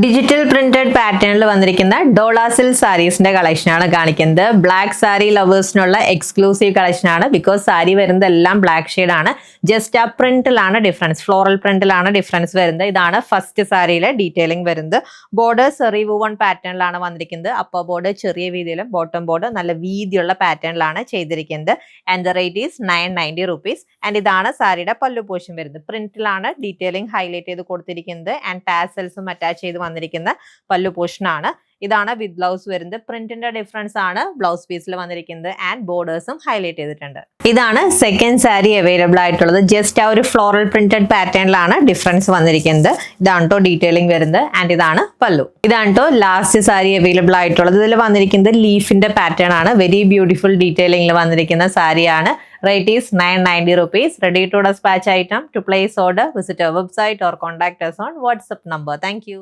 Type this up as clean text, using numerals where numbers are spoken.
Digital printed പാറ്റേണിൽ വന്നിരിക്കുന്ന ഡോളാസിൽ സാരീസിന്റെ കളക്ഷനാണ് കാണിക്കുന്നത്. ബ്ലാക്ക് സാരി ലവേഴ്സിനുള്ള എക്സ്ക്ലൂസീവ് കളക്ഷനാണ്. ബിക്കോസ് സാരി വരുന്നത് എല്ലാം ബ്ലാക്ക് ഷെയ്ഡാണ്. ജസ്റ്റ് ആ പ്രിന്റിലാണ് ഡിഫറൻസ്, ഫ്ലോറൽ പ്രിന്റിലാണ് ഡിഫറൻസ് വരുന്നത്. ഇതാണ് ഫസ്റ്റ് സാരിയിലെ ഡീറ്റെയിലിംഗ് വരുന്നത്. ബോർഡർ സെറി വുവൺ പാറ്റേണിലാണ് വന്നിരിക്കുന്നത്. അപ്പർ ബോർഡർ ചെറിയ വീതിയിലും ബോട്ടം ബോർഡർ നല്ല വീതിയുള്ള പാറ്റേണിലാണ് ചെയ്തിരിക്കുന്നത്. And the rate is 990 rupees. And ഇതാണ് സാരിയുടെ പല്ലു പോർഷൻ വരുന്നത്. പ്രിന്റിലാണ് ഡീറ്റെയിലിംഗ് ഹൈലൈറ്റ് ചെയ്ത് കൊടുത്തിരിക്കുന്നത്. ആൻഡ് ടാസൽസും അറ്റാച്ച് ചെയ്ത് വന്നിരിക്കുന്ന പല്ലു പോർഷൻ ആണ്. ഇതാണ് വിത്ത് ബ്ലൗസ് വരുന്നത്. പ്രിന്റിന്റെ ഡിഫറൻസ് ആണ് ബ്ലൗസ് പീസിൽ വന്നിരിക്കുന്നത്. ആൻഡ് ബോർഡേഴ്സും ഹൈലൈറ്റ് ചെയ്തിട്ടുണ്ട്. ഇതാണ് സെക്കൻഡ് സാരി അവൈലബിൾ ആയിട്ടുള്ളത്. ജസ്റ്റ് ആ ഒരു ഫ്ലോറൽ പ്രിന്റഡ് പാറ്റേണിലാണ് ഡിഫറൻസ് വന്നിരിക്കുന്നത്. ഇതാണ് ട്ടോ ഡീറ്റെയിലിംഗ് വരുന്നത്. ആൻഡ് ഇതാണ് പല്ലു. ഇതാണ് ട്ടോ ലാസ്റ്റ് സാരി അവൈലബിൾ ആയിട്ടുള്ളത്. ഇതിൽ വന്നിരിക്കുന്നത് ലീഫിന്റെ പാറ്റേൺ ആണ്. വെരി ബ്യൂട്ടിഫുൾ ഡീറ്റെയിലിംഗിൽ വന്നിരിക്കുന്ന സാരിയാണ്. Rate is 990 rupees. Ready to dispatch item. To place order, visit our website or contact us on WhatsApp number. Thank you.